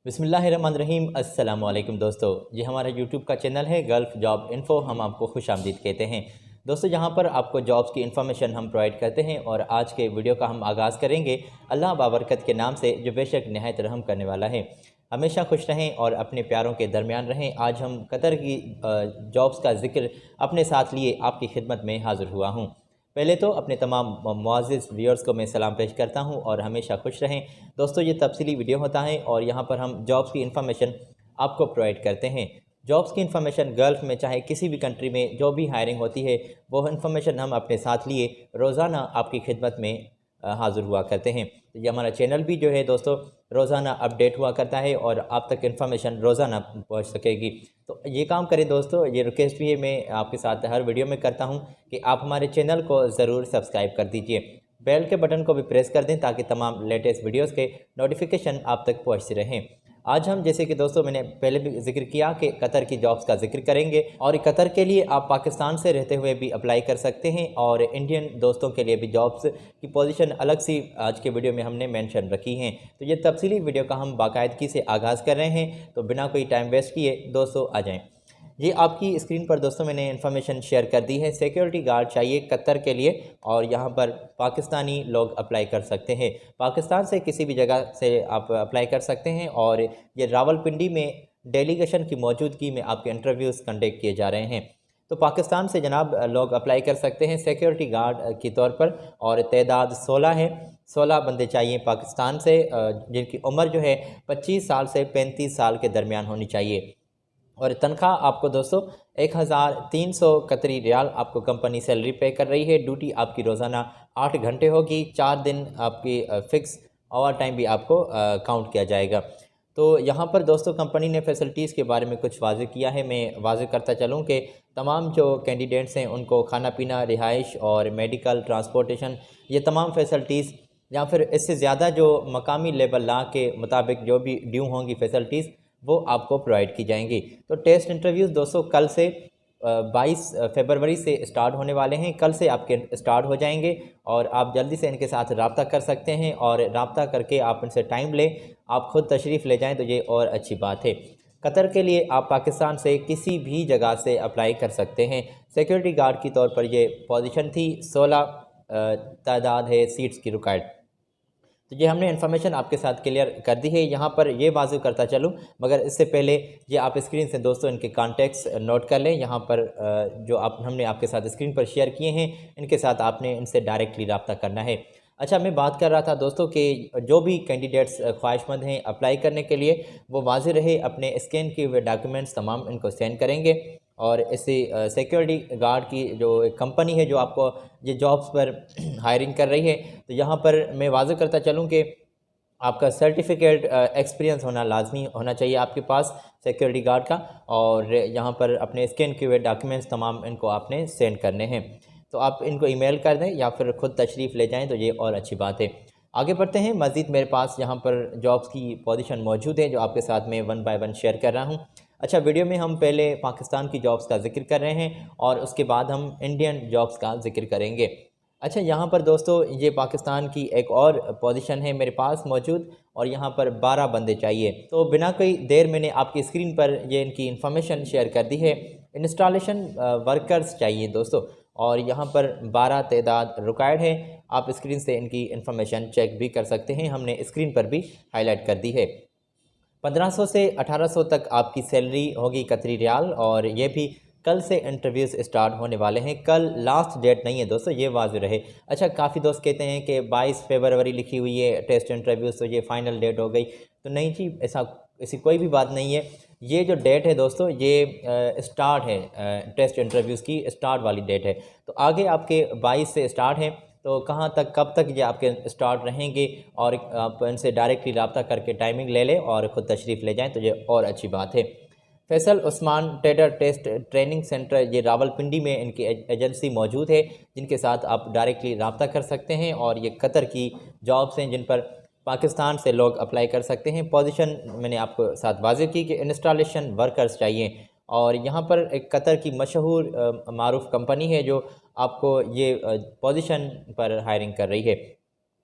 बिस्मिल्लाहिर्रहमानिर्रहीम। अस्सलाम वालेकुम दोस्तों, ये हमारा यूट्यूब का चैनल है गल्फ़ जॉब इन्फ़ो। हम आपको खुश आमदीद कहते हैं। दोस्तों, यहाँ पर आपको जॉब्स की इन्फॉर्मेशन हम प्रोवाइड करते हैं और आज के वीडियो का हम आगाज़ करेंगे अल्लाह बाबरकत के नाम से, जो बेशक नहायत रहम करने वाला है। हमेशा खुश रहें और अपने प्यारों के दरमियान रहें। आज हम कतर की जॉब्स का ज़िक्र अपने साथ लिए आपकी खिदमत में हाज़िर हुआ हूँ। पहले तो अपने तमाम मुअज़्ज़िज़ व्यूअर्स को मैं सलाम पेश करता हूं और हमेशा खुश रहें। दोस्तों, ये तफसीली वीडियो होता है और यहाँ पर हम जॉब्स की इन्फॉर्मेशन आपको प्रोवाइड करते हैं। जॉब्स की इन्फॉर्मेशन गल्फ़ में चाहे किसी भी कंट्री में जो भी हायरिंग होती है, वो इन्फॉर्मेशन हम अपने साथ लिए रोज़ाना आपकी खिदमत में हाज़िर हुआ करते हैं। तो ये हमारा चैनल भी जो है दोस्तों रोज़ाना अपडेट हुआ करता है और आप तक इन्फॉर्मेशन रोज़ाना पहुंच सकेगी। तो ये काम करें दोस्तों, ये रिक्वेस्ट भी है मैं आपके साथ हर वीडियो में करता हूं कि आप हमारे चैनल को ज़रूर सब्सक्राइब कर दीजिए। बेल के बटन को भी प्रेस कर दें ताकि तमाम लेटेस्ट वीडियोस के नोटिफिकेशन आप तक पहुंचते रहें। आज हम, जैसे कि दोस्तों मैंने पहले भी जिक्र किया, कि कतर की जॉब्स का जिक्र करेंगे और कतर के लिए आप पाकिस्तान से रहते हुए भी अप्लाई कर सकते हैं और इंडियन दोस्तों के लिए भी जॉब्स की पोजीशन अलग सी आज के वीडियो में हमने मेंशन रखी हैं। तो ये तफसीली वीडियो का हम बाकायदगी से आगाज़ कर रहे हैं। तो बिना कोई टाइम वेस्ट किए दोस्तों आ जाएँ। ये आपकी स्क्रीन पर दोस्तों मैंने इन्फॉर्मेशन शेयर कर दी है। सिक्योरिटी गार्ड चाहिए कतर के लिए और यहाँ पर पाकिस्तानी लोग अप्लाई कर सकते हैं। पाकिस्तान से किसी भी जगह से आप अप्लाई कर सकते हैं और ये रावलपिंडी में डेलीगेशन की मौजूदगी में आपके इंटरव्यूज़ कंडक्ट किए जा रहे हैं। तो पाकिस्तान से जनाब लोग अप्लाई कर सकते हैं सिक्योरिटी गार्ड के तौर पर और तादाद 16 है। 16 बंदे चाहिए पाकिस्तान से, जिनकी उम्र जो है 25 साल से 35 साल के दरमियान होनी चाहिए। और तनख्वाह आपको दोस्तों 1300 कतरी रियाल आपको कंपनी सैलरी पे कर रही है। ड्यूटी आपकी रोज़ाना 8 घंटे होगी। 4 दिन आपकी फ़िक्स ओवर टाइम भी आपको काउंट किया जाएगा। तो यहाँ पर दोस्तों कंपनी ने फैसिलिटीज़ के बारे में कुछ वाज़ेह किया है। मैं वाज़ेह करता चलूँ कि तमाम जो कैंडिडेट्स हैं उनको खाना पीना, रिहाइश और मेडिकल, ट्रांसपोर्टेशन, ये तमाम फैसिलिटीज़ या फिर इससे ज़्यादा जो मकामी लेवल लॉ के मुताबिक जो भी ड्यू होंगी फैसिलिटीज़, वो आपको प्रोवाइड की जाएंगी। तो टेस्ट इंटरव्यूज़ दोस्तों कल से 22 फरवरी से स्टार्ट होने वाले हैं। कल से आपके स्टार्ट हो जाएंगे और आप जल्दी से इनके साथ रब्ता कर सकते हैं और रब्ता करके आप इनसे टाइम लें, आप ख़ुद तशरीफ़ ले जाएं तो ये और अच्छी बात है। कतर के लिए आप पाकिस्तान से किसी भी जगह से अप्लाई कर सकते हैं। सिक्योरिटी गार्ड की तौर पर ये पोजीशन थी। 16 तादाद है सीट्स की रिक्वायर्ड। तो ये हमने इन्फॉर्मेशन आपके साथ क्लियर कर दी है। यहाँ पर ये वाज़ेह करता चलूँ, मगर इससे पहले ये आप स्क्रीन से दोस्तों इनके कॉन्टैक्ट्स नोट कर लें। यहाँ पर जो हमने आपके साथ स्क्रीन पर शेयर किए हैं, इनके साथ आपने इनसे डायरेक्टली रब्ता करना है। अच्छा, मैं बात कर रहा था दोस्तों कि जो भी कैंडिडेट्स ख्वाहिशमंद हैं अप्लाई करने के लिए, वो वाज़ेह रहे अपने स्कैन किए हुए डॉक्यूमेंट्स तमाम इनको सेंड करेंगे। और इसी सिक्योरिटी गार्ड की जो एक कंपनी है जो आपको ये जॉब्स पर हायरिंग कर रही है, तो यहाँ पर मैं वाज़ेह करता चलूँ कि आपका सर्टिफिकेट एक्सपीरियंस होना लाजमी होना चाहिए आपके पास सिक्योरिटी गार्ड का। और यहाँ पर अपने स्कैन किए हुए डॉक्यूमेंट्स तमाम इनको आपने सेंड करने हैं। तो आप इनको ईमेल कर दें या फिर ख़ुद तशरीफ़ ले जाएं तो ये और अच्छी बात है। आगे बढ़ते हैं। मज़ीद मेरे पास यहाँ पर जॉब्स की पोजीशन मौजूद है जो आपके साथ में वन बाय वन शेयर कर रहा हूँ। अच्छा, वीडियो में हम पहले पाकिस्तान की जॉब्स का जिक्र कर रहे हैं और उसके बाद हम इंडियन जॉब्स का जिक्र करेंगे। अच्छा, यहाँ पर दोस्तों ये पाकिस्तान की एक और पोजीशन है मेरे पास मौजूद और यहाँ पर 12 बंदे चाहिए। तो बिना कोई देर मैंने आपकी स्क्रीन पर ये इनकी इन्फॉर्मेशन शेयर कर दी है। इंस्टॉलेशन वर्कर्स चाहिए दोस्तों और यहाँ पर 12 तादाद रिक्वायर्ड है। आप स्क्रीन से इनकी इन्फॉर्मेशन चेक भी कर सकते हैं, हमने स्क्रीन पर भी हाईलाइट कर दी है। 1500 से 1800 तक आपकी सैलरी होगी कतरी रियाल और ये भी कल से इंटरव्यूज़ स्टार्ट होने वाले हैं। कल लास्ट डेट नहीं है दोस्तों, ये वाज़ेह रहे। अच्छा, काफ़ी दोस्त कहते हैं कि 22 फरवरी लिखी हुई है टेस्ट इंटरव्यूज़, तो ये फ़ाइनल डेट हो गई। तो नहीं जी, ऐसी कोई भी बात नहीं है। ये जो डेट है दोस्तों ये स्टार्ट है, टेस्ट इंटरव्यूज़ की स्टार्ट वाली डेट है। तो आगे आपके 22 से स्टार्ट है, तो कहाँ तक कब तक ये आपके स्टार्ट रहेंगे और आप इनसे डायरेक्टली रब्ता करके टाइमिंग ले लें और ख़ुद तशरीफ़ ले जाएं तो ये और अच्छी बात है। Faisal Usman trader test training centre, ये रावलपिंडी में इनकी एजेंसी मौजूद है जिनके साथ आप डायरेक्टली रब्ता कर सकते हैं और ये कतर की जॉब्स हैं जिन पर पाकिस्तान से लोग अप्लाई कर सकते हैं। पोजीशन मैंने आपको साथ वाज़ेह की कि इंस्टॉलेशन वर्कर्स चाहिए और यहाँ पर एक कतर की मशहूर मारूफ कंपनी है जो आपको ये पोजीशन पर हायरिंग कर रही है।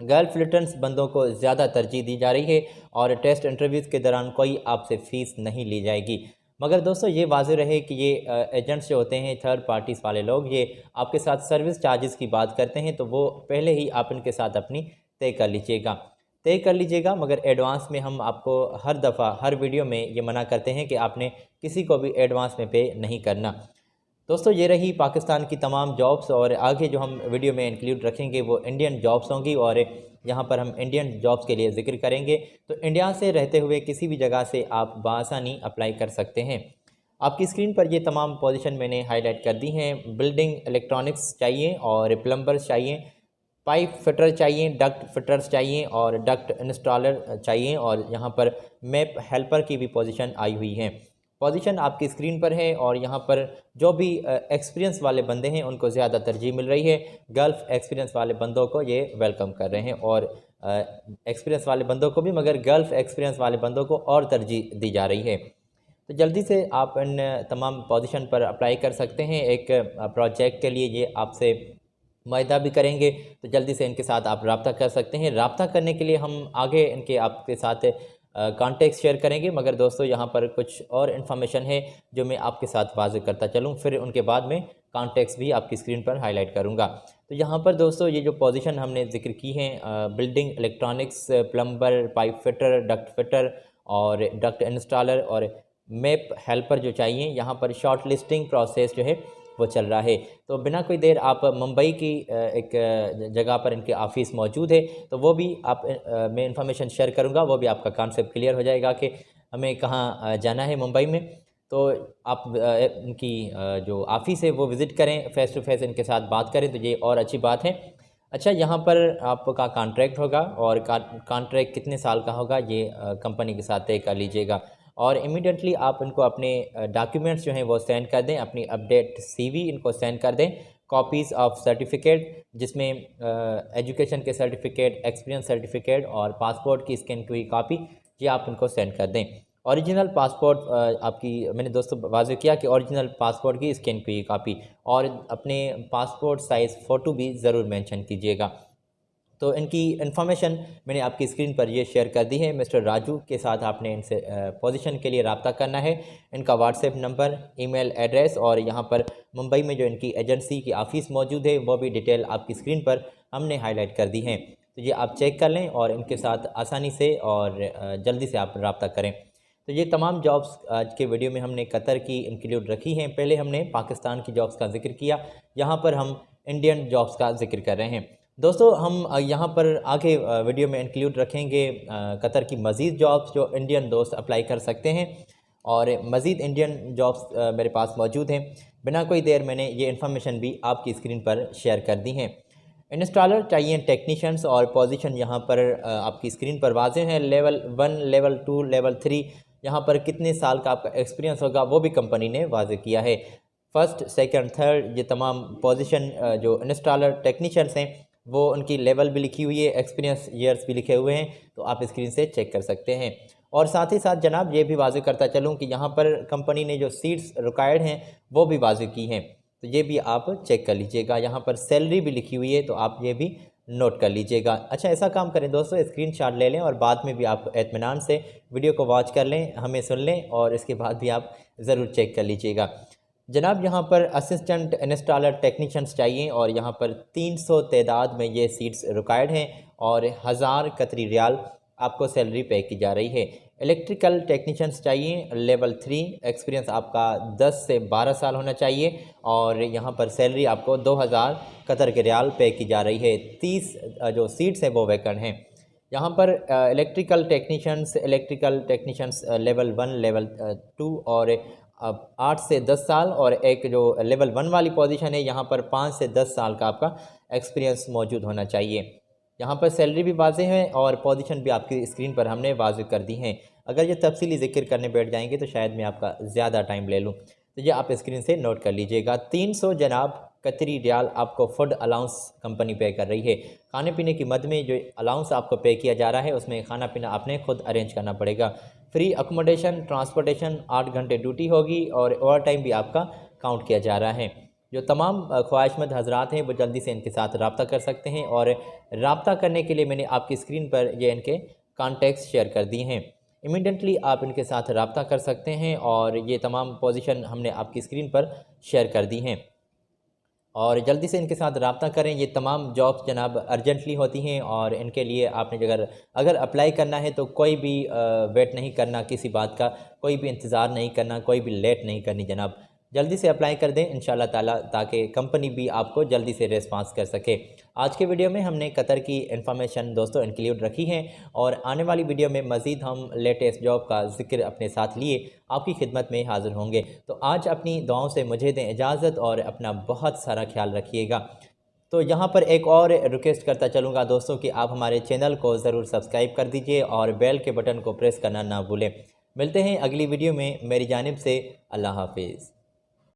गल्फ रिटर्न्स बंदों को ज़्यादा तरजीह दी जा रही है और टेस्ट इंटरव्यूज़ के दौरान कोई आपसे फ़ीस नहीं ली जाएगी। मगर दोस्तों ये वाज़ेह रहे कि ये एजेंट्स जो होते हैं, थर्ड पार्टीज़ वाले लोग, ये आपके साथ सर्विस चार्जेस की बात करते हैं, तो वो पहले ही आप इनके साथ अपनी तय कर लीजिएगा। मगर एडवांस में हम आपको हर दफ़ा हर वीडियो में ये मना करते हैं कि आपने किसी को भी एडवांस में पे नहीं करना। दोस्तों ये रही पाकिस्तान की तमाम जॉब्स, और आगे जो हम वीडियो में इंक्लूड रखेंगे वो इंडियन जॉब्स होंगी, और यहाँ पर हम इंडियन जॉब्स के लिए ज़िक्र करेंगे। तो इंडिया से रहते हुए किसी भी जगह से आप बआसानी अप्लाई कर सकते हैं। आपकी स्क्रीन पर ये तमाम पोजीशन मैंने हाईलाइट कर दी हैं। बिल्डिंग इलेक्ट्रॉनिक्स चाहिए और प्लम्बर्स चाहिए, पाइप फिटर चाहिए, डक्ट फिटर्स चाहिए और डक्ट इंस्टॉलर चाहिए, और यहाँ पर मैप हेल्पर की भी पोजीशन आई हुई है। पोजीशन आपकी स्क्रीन पर है, और यहाँ पर जो भी एक्सपीरियंस वाले बंदे हैं उनको ज़्यादा तरजीह मिल रही है। गल्फ़ एक्सपीरियंस वाले बंदों को ये वेलकम कर रहे हैं, और एक्सपीरियंस वाले बंदों को भी, मगर गल्फ़ एक्सपीरियंस वाले बंदों को और तरजीह दी जा रही है। तो जल्दी से आप इन तमाम पोजीशन पर अप्लाई कर सकते हैं। एक प्रोजेक्ट के लिए ये आपसे मुआहदा भी करेंगे, तो जल्दी से इनके साथ आप रब्ता कर सकते हैं। रब्ता करने के लिए हम आगे इनके आपके साथ कॉन्टेक्ट शेयर करेंगे, मगर दोस्तों यहाँ पर कुछ और इन्फॉर्मेशन है जो मैं आपके साथ वाज़ेह करता चलूँ, फिर उनके बाद में कॉन्टेक्ट्स भी आपकी स्क्रीन पर हाईलाइट करूँगा। तो यहाँ पर दोस्तों ये जो पोजीशन हमने ज़िक्र की हैं, building electronics, plumber, pipe fitter, duct fitter और डक्ट इंस्टॉलर और मैप हेल्पर जो चाहिए, यहाँ पर शॉर्ट लिस्टिंग प्रोसेस जो है वो चल रहा है। तो बिना कोई देर आप मुंबई की एक जगह पर इनके ऑफिस मौजूद है, तो वो भी आप मैं इंफॉर्मेशन शेयर करूँगा, वो भी आपका कॉन्सेप्ट क्लियर हो जाएगा कि हमें कहाँ जाना है मुंबई में। तो आप इनकी जो ऑफिस है वो विज़िट करें, फ़ेस टू फेस इनके साथ बात करें, तो ये और अच्छी बात है। अच्छा, यहाँ पर आपका कॉन्ट्रैक्ट होगा, और कॉन्ट्रैक्ट कितने साल का होगा ये कंपनी के साथ तय कर लीजिएगा। और इमीडिएटली आप इनको अपने डॉक्यूमेंट्स जो हैं वो सेंड कर दें, अपनी अपडेट सीवी इनको सेंड कर दें, कॉपीज़ ऑफ सर्टिफिकेट जिसमें एजुकेशन के सर्टिफिकेट, एक्सपीरियंस सर्टिफिकेट और पासपोर्ट की स्कैन की हुई कॉपी, ये आप इनको सेंड कर दें। ओरिजिनल पासपोर्ट आपकी, मैंने दोस्तों वाज़ेह किया कि ओरिजिनल पासपोर्ट की स्कैन की हुई कॉपी, और अपने पासपोर्ट साइज़ फ़ोटो भी ज़रूर मेंशन कीजिएगा। तो इनकी इन्फॉर्मेशन मैंने आपकी स्क्रीन पर ये शेयर कर दी है। मिस्टर राजू के साथ आपने इनसे पोजीशन के लिए रब्ता करना है। इनका व्हाट्सएप नंबर, ईमेल एड्रेस और यहाँ पर मुंबई में जो इनकी एजेंसी की ऑफ़िस मौजूद है वो भी डिटेल आपकी स्क्रीन पर हमने हाईलाइट कर दी हैं। तो ये आप चेक कर लें और इनके साथ आसानी से और जल्दी से आप रब्ता करें। तो ये तमाम जॉब्स आज के वीडियो में हमने कतर की इंक्लूड रखी हैं। पहले हमने पाकिस्तान की जॉब्स का जिक्र किया, यहाँ पर हम इंडियन जॉब्स का जिक्र कर रहे हैं। दोस्तों हम यहाँ पर आगे वीडियो में इंक्लूड रखेंगे कतर की मज़ीद जॉब्स जो इंडियन दोस्त अप्लाई कर सकते हैं, और मज़ीद इंडियन जॉब्स मेरे पास मौजूद हैं। बिना कोई देर मैंने ये इन्फॉर्मेशन भी आपकी स्क्रीन पर शेयर कर दी हैं। इंस्टॉलर चाहिए टेक्नीशियंस, और पोजीशन यहाँ पर आपकी स्क्रीन पर वाज़ेह है। लेवल 1, लेवल 2, लेवल 3, यहाँ पर कितने साल का आपका एक्सपीरियंस होगा वो भी कंपनी ने वाज़ेह किया है। फर्स्ट, सेकंड, थर्ड, ये तमाम पोजीशन जो इंस्टॉलर टेक्नीशियंस हैं वो उनकी लेवल भी लिखी हुई है, एक्सपीरियंस ईयर्स भी लिखे हुए हैं, तो आप स्क्रीन से चेक कर सकते हैं। और साथ ही साथ जनाब ये भी वाज़ेह करता चलूँ कि यहाँ पर कंपनी ने जो सीट्स रिक्वायर्ड हैं वो भी वाज़ेह की हैं, तो ये भी आप चेक कर लीजिएगा। यहाँ पर सैलरी भी लिखी हुई है, तो आप ये भी नोट कर लीजिएगा। अच्छा, ऐसा काम करें दोस्तों, स्क्रीनशॉट ले लें और बाद में भी आप इत्मीनान से वीडियो को वॉच कर लें, हमें सुन लें, और इसके बाद भी आप ज़रूर चेक कर लीजिएगा। जनाब यहाँ पर असिस्टेंट इंस्टॉलर टेक्नीशियंस चाहिए, और यहाँ पर 300 तादाद में ये सीट्स रिक्वायर्ड हैं, और 1000 कतरी रियाल आपको सैलरी पे की जा रही है। इलेक्ट्रिकल टेक्नीशियंस चाहिए, लेवल 3, एक्सपीरियंस आपका 10 से 12 साल होना चाहिए, और यहाँ पर सैलरी आपको 2000 कतर के रियाल पे की जा रही है। 30 जो सीट्स हैं वो वैकेंट हैं। यहाँ पर इलेक्ट्रिकल टेक्नीशियंस लेवल 1, लेवल 2 और 8 से 10 साल, और एक जो लेवल 1 वाली पोजीशन है यहाँ पर 5 से 10 साल का आपका एक्सपीरियंस मौजूद होना चाहिए। यहाँ पर सैलरी भी वाज़ेह है और पोजीशन भी आपकी स्क्रीन पर हमने वाज़ेह कर दी हैं। अगर ये तफसीली ज़िक्र करने बैठ जाएंगे तो शायद मैं आपका ज़्यादा टाइम ले लूँ, तो ये आप स्क्रीन से नोट कर लीजिएगा। 300 जनाब कतरी रियाल आपको फूड अलाउंस कंपनी पे कर रही है। खाने पीने की मद में जो अलाउंस आपको पे किया जा रहा है उसमें खाना पीना आपने खुद अरेंज करना पड़ेगा। फ्री अकोमोडेशन, ट्रांसपोर्टेशन, 8 घंटे ड्यूटी होगी, और ओवर टाइम भी आपका काउंट किया जा रहा है। जो तमाम ख्वाहिशमंद हजरात हैं वो जल्दी से इनके साथ रब्ता कर सकते हैं, और रब्ता करने के लिए मैंने आपकी स्क्रीन पर ये इनके कॉन्टैक्ट्स शेयर कर दिए हैं। इमीडिएटली आप इनके साथ रब्ता कर सकते हैं, और ये तमाम पोजीशन हमने आपकी स्क्रीन पर शेयर कर दी हैं, और जल्दी से इनके साथ रब्ता करें। ये तमाम जॉब्स जनाब अर्जेंटली होती हैं, और इनके लिए आपने अगर अप्लाई करना है तो कोई भी वेट नहीं करना, किसी बात का कोई भी इंतज़ार नहीं करना, कोई भी लेट नहीं करनी जनाब। जल्दी से अप्लाई कर दें इंशाल्लाह ताला, ताकि कंपनी भी आपको जल्दी से रिस्पांस कर सके। आज के वीडियो में हमने कतर की इन्फॉर्मेशन दोस्तों इंक्लूड रखी है, और आने वाली वीडियो में मज़ीद हम लेटेस्ट जॉब का जिक्र अपने साथ लिए आपकी खिदमत में हाज़िर होंगे। तो आज अपनी दुआओं से मुझे दें इजाज़त, और अपना बहुत सारा ख्याल रखिएगा। तो यहाँ पर एक और रिक्वेस्ट करता चलूँगा दोस्तों कि आप हमारे चैनल को ज़रूर सब्सक्राइब कर दीजिए, और बेल के बटन को प्रेस करना ना भूलें। मिलते हैं अगली वीडियो में। मेरी जानिब से अल्लाह हाफिज़।